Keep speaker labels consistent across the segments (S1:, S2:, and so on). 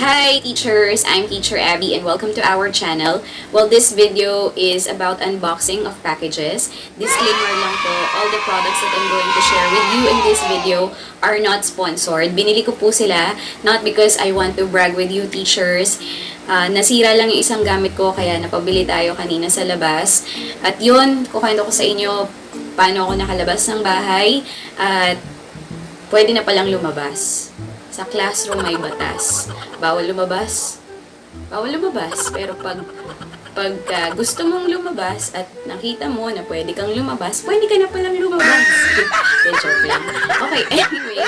S1: Hi teachers! I'm Teacher Abby and welcome to our channel. Well, this video is about unboxing of packages. Disclaimer lang po, all the products that I'm going to share with you in this video are not sponsored. Binili ko po sila not because I want to brag with you teachers. Nasira lang yung isang gamit ko kaya napabili tayo kanina sa labas. At yun, kukwento ko sa inyo paano ako nakalabas ng bahay at pwede na palang lumabas. Sa classroom may batas. Bawal lumabas. Bawal lumabas. Pero pag gusto mong lumabas at nakita mo na pwede kang lumabas, pwede ka na palang lumabas. Joke lang. Okay, anyway.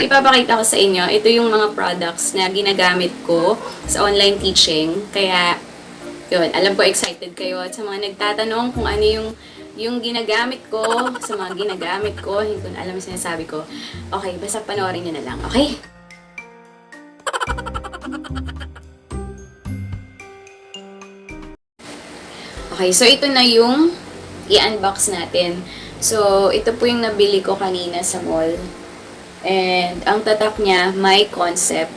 S1: Ipapakita ko sa inyo, ito yung mga products na ginagamit ko sa online teaching. Kaya, yun, alam ko excited kayo. At sa mga nagtatanong kung ano yung ginagamit ko, sa mga ginagamit ko, hindi ko na alam yung sinasabi ko. Okay, basta panoorin nyo na lang, okay? Okay, so ito na yung i-unbox natin. So, ito po yung nabili ko kanina sa mall. And, ang tatak niya, my concept,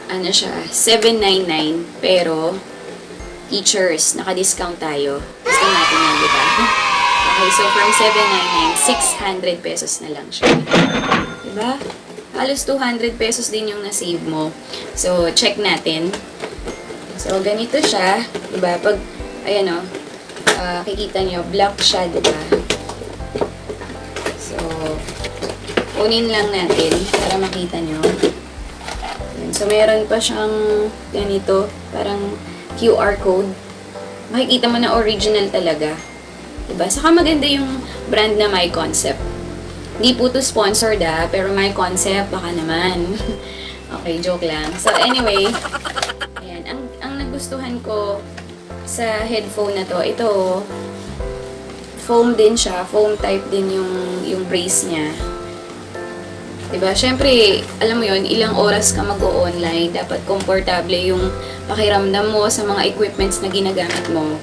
S1: ano siya, $7.99, pero, teachers, naka-discount tayo. Discount natin yan, di ba? Okay, so from $7.99, 600 pesos na lang siya. Diba? Halos 200 pesos din yung na-save mo. So, check natin. So, ganito siya, diba? Pag, ayan o, kikita nyo, black siya, diba? So, kunin lang natin para makita nyo. So, meron pa siyang ganito, parang QR code. Makikita mo na original talaga. Diba? Saka maganda yung brand na My Concept. Hindi po to sponsored pero My Concept, baka naman. Okay, joke lang. So, anyway, ayan. Ang nagustuhan ko sa headphone na to, ito, foam din siya. Foam type din yung brace niya. Diba? Siyempre, alam mo yun, ilang oras ka mag-o-online, dapat komportable yung pakiramdam mo sa mga equipments na ginagamit mo.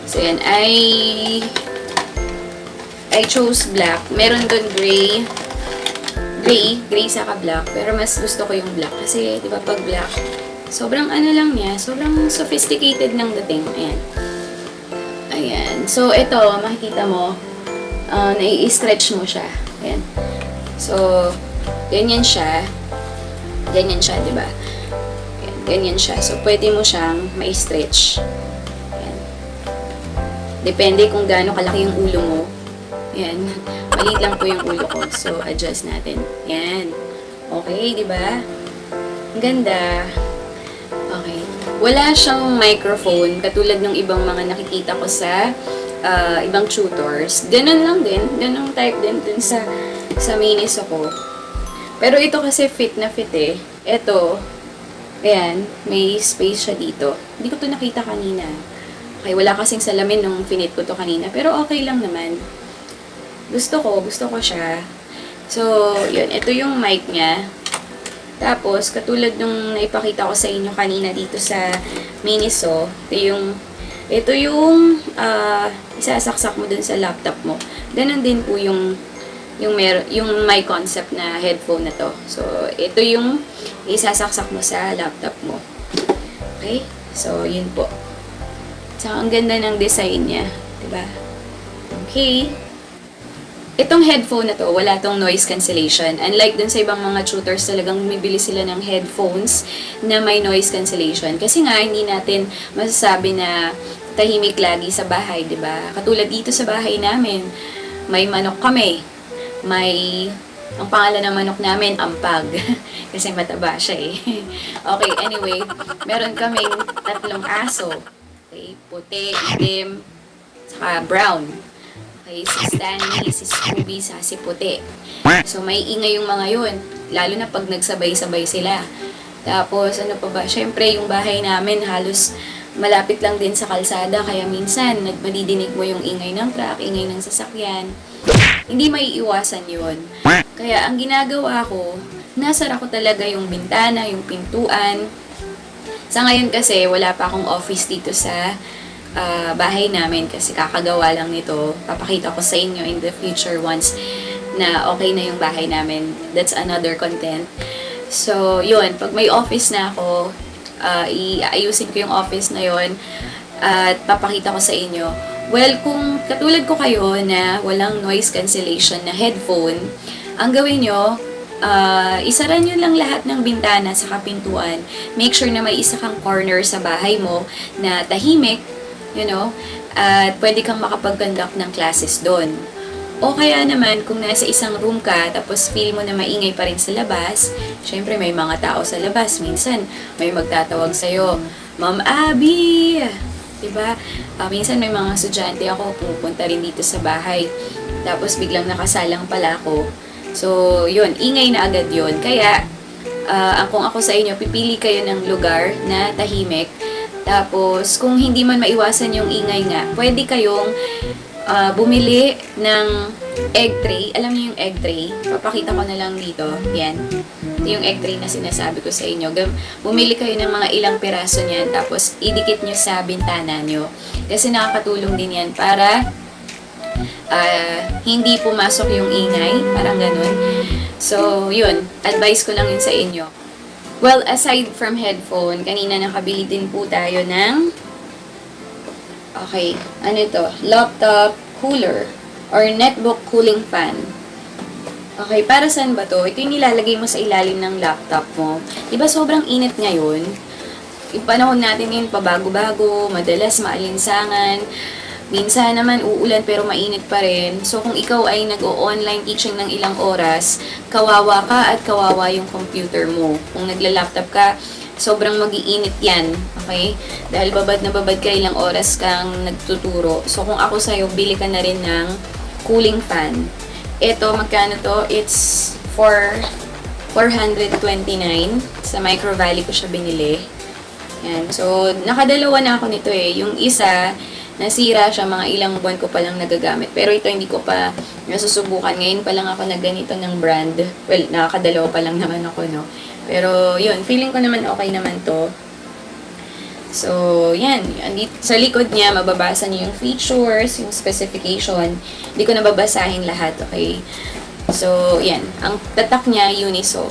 S1: So, yan. I chose black. Meron doon gray saka black. Pero mas gusto ko yung black. Kasi, diba, pag black, sobrang ano lang niya, sobrang sophisticated ng dating. Ayan. Ayan. So, ito, makikita mo, nai-stretch mo siya. Ayan. So, ganyan siya, di ba? Ganyan siya. So, pwede mo siyang ma-stretch. Ayan. Depende kung gaano kalaki yung ulo mo. Ayan. Maliit lang po yung ulo ko. So, adjust natin. Ayan. Okay, di ba? Ang ganda. Okay. Wala siyang microphone, katulad ng ibang mga nakikita ko sa ibang tutors. Ganun lang din. Ganun type din dun sa minis ako. Pero ito kasi fit na fit eh. Ito, ayan, may space siya dito. Hindi ko to nakita kanina. Okay, wala kasing salamin nung finit ko to kanina. Pero okay lang naman. Gusto ko siya. So, yun, ito yung mic niya. Tapos, katulad nung naipakita ko sa inyo kanina dito sa Miniso, ito yung isasaksak mo dun sa laptop mo. Ganon din po yung My Concept na headphone na to. So, ito yung isasaksak mo sa laptop mo. Okay? So, yun po. So, ang ganda ng design niya. Diba? Okay. Itong headphone na to, wala tong noise cancellation. Unlike dun sa ibang mga tutors, talagang bumibili sila ng headphones na may noise cancellation. Kasi nga, hindi natin masasabi na tahimik lagi sa bahay, diba? Katulad dito sa bahay namin, may manok kami. Ang pangalan ng manok namin, Ampag. Kasi mataba siya eh. Okay, anyway, meron kaming 3 aso. Okay, puti, itim, saka brown. Okay, si Stanley, si Scooby, saka si puti. So, may ingay yung mga yun. Lalo na pag nagsabay-sabay sila. Tapos, ano pa ba? Siyempre, yung bahay namin halos malapit lang din sa kalsada, kaya minsan madidinig mo yung ingay ng truck, ingay ng sasakyan. Hindi maiiwasan yun. Kaya ang ginagawa ko, nasara ko talaga yung bintana, yung pintuan. Sa ngayon kasi, wala pa akong office dito sa bahay namin kasi kakagawa lang nito. Papakita ko sa inyo in the future once na okay na yung bahay namin. That's another content. So, yun. Pag may office na ako, iayusin ko yung office na yun at papakita ko sa inyo. Well, kung katulad ko kayo na walang noise cancellation na headphone, ang gawin nyo, isara nyo lang lahat ng bintana sa kapintuan. Make sure na may isa kang corner sa bahay mo na tahimik, at pwede kang makapag-conduct ng classes doon. O kaya naman, kung nasa isang room ka, tapos feel mo na maingay pa rin sa labas, syempre may mga tao sa labas. Minsan, may magtatawag sa'yo, Ma'am Abby! Diba? Minsan may mga estudyante ako, pupunta rin dito sa bahay. Tapos biglang nakasalang pala ako. So, yun, ingay na agad yun. Kaya, kung ako sa inyo, pipili kayo ng lugar na tahimik. Tapos, kung hindi man maiwasan yung ingay nga, pwede kayong bumili ng egg tray. Alam niyo yung egg tray? Papakita ko na lang dito. Yan. Ito yung egg tray na sinasabi ko sa inyo. Bumili kayo ng mga ilang piraso niyan, tapos idikit nyo sa bintana nyo. Kasi nakakatulong din yan para hindi pumasok yung ingay. Parang ganun. So, yun. Advice ko lang yun sa inyo. Well, aside from headphone, kanina nakabili din po tayo ng laptop cooler or netbook cooling fan. Okay, para saan ba to? Ito yung nilalagay mo sa ilalim ng laptop mo. Diba sobrang init ngayon? Yung panahon natin ngayon pabago-bago, madalas maalinsangan. Minsan naman uulan pero mainit pa rin. So kung ikaw ay nag-o-online teaching ng ilang oras, kawawa ka at kawawa yung computer mo. Kung nagla-laptop ka, sobrang mag-iinit yan, okay? Dahil babad na babad ka, ilang oras kang nagtuturo. So, kung ako sa'yo, bili ka na rin ng cooling fan. Ito, magkano to? It's for $429. Sa Micro Valley ko siya binili. Yan. So, nakadalawa na ako nito eh. Yung isa, nasira siya, mga ilang buwan ko palang nagagamit. Pero ito, hindi ko pa nasusubukan. Ngayon pa lang ako nagganito ng brand. Well, nakakadalawa pa lang naman ako, no? Pero, yun, feeling ko naman okay naman to. So, yan. Sa likod niya, mababasa niyo yung features, yung specification. Hindi ko nababasahin lahat, okay? So, yan. Ang tatak niya, Uniso.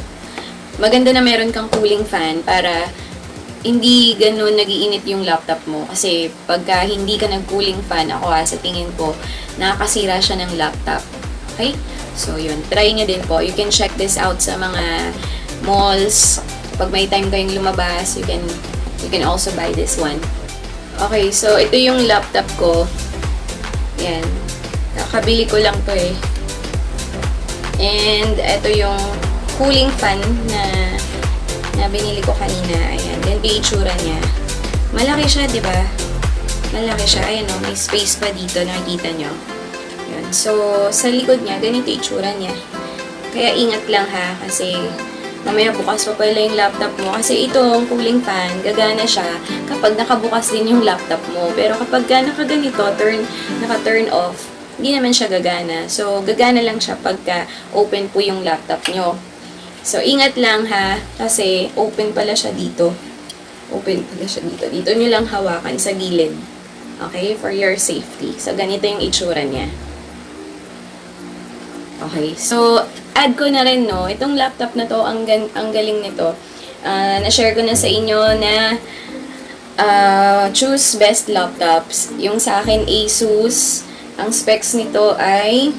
S1: Maganda na meron kang cooling fan para hindi ganun nagiinit yung laptop mo. Kasi, pagka hindi ka nag-cooling fan, ako sa tingin ko, nakakasira siya ng laptop. Okay? So, yun. Try niyo din po. You can check this out sa mga malls. Pag may time kayong lumabas, you can also buy this one. Okay, so ito yung laptop ko. Yan. Nakabili ko lang to eh. And ito yung cooling fan na binili ko kanina. Ayan. Ganito yung itsura niya. Malaki siya, di ba? Malaki siya. Ayan o, may space pa dito. Nakikita nyo. Yan. So, sa likod niya, ganito yung itsura niya. Kaya ingat lang ha, kasi mamaya bukas pa pala yung laptop mo. Kasi itong cooling fan, gagana siya kapag nakabukas din yung laptop mo. Pero kapag nakaganito, naka-turn off, hindi naman siya gagana. So, gagana lang siya pagka open po yung laptop nyo. So, ingat lang ha, kasi open pala siya dito. Open pala siya dito. Dito nyo lang hawakan sa gilid. Okay? For your safety. So, ganito yung itsura niya. Okay. So, add ko na rin, no, itong laptop na to, ang galing nito. Na-share ko na sa inyo na choose best laptops. Yung sa akin, Asus. Ang specs nito ay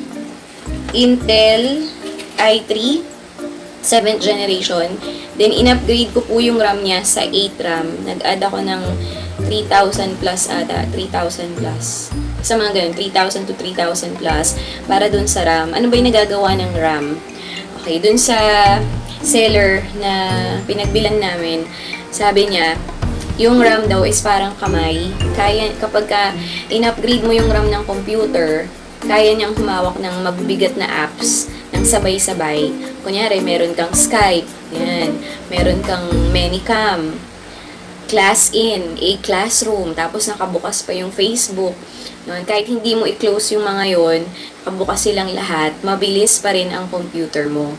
S1: Intel i3 7th generation. Then, in-upgrade ko po yung RAM niya sa 8 RAM. Nag-add ako ng 3,000 plus ata. 3,000 plus. Sa mga ganun, 3,000 to 3,000 plus para dun sa RAM. Ano ba yung nagagawa ng RAM? Okay, dun sa seller na pinagbilan namin, sabi niya, yung RAM daw is parang kamay. Kaya, kapag in-upgrade mo yung RAM ng computer, kaya niyang humawak ng mabibigat na apps ng sabay-sabay. Kunyari, meron kang Skype, yan. Meron kang Manycam, class in, a classroom, tapos nakabukas pa yung Facebook. Yun, kahit hindi mo i-close yung mga yon, nakabukas silang lahat, mabilis pa rin ang computer mo.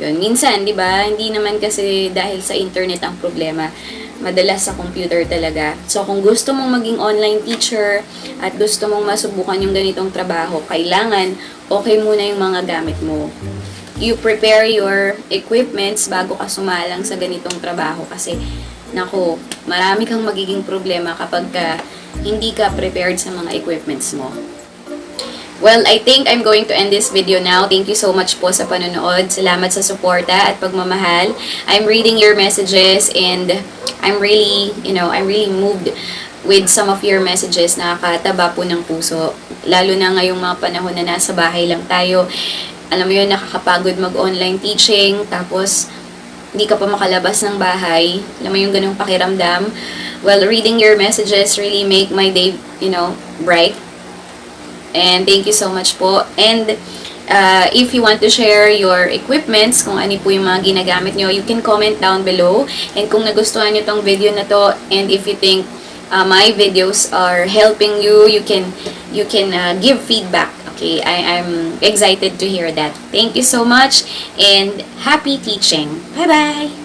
S1: Yun, minsan, di ba, hindi naman kasi dahil sa internet ang problema, madalas sa computer talaga. So, kung gusto mong maging online teacher at gusto mong masubukan yung ganitong trabaho, kailangan okay muna yung mga gamit mo. You prepare your equipments bago ka sumalang sa ganitong trabaho kasi, nako, marami kang magiging problema kapag hindi ka prepared sa mga equipments mo. Well, I think I'm going to end this video now. Thank you so much po sa panonood. Salamat sa suporta at pagmamahal. I'm reading your messages and I'm really moved with some of your messages. Nakakataba po ng puso. Lalo na ngayong mga panahon na nasa bahay lang tayo. Alam mo yun, nakakapagod mag-online teaching. Tapos, hindi ka pa makalabas ng bahay. Alam mo yung ganung pakiramdam. Well, reading your messages really make my day, bright. And thank you so much po. And if you want to share your equipments, kung ano po yung mga ginagamit nyo, you can comment down below. And kung nagustuhan nyo tong video na to, and if you think my videos are helping you, you can give feedback. Okay, I'm excited to hear that. Thank you so much, and happy teaching. Bye-bye!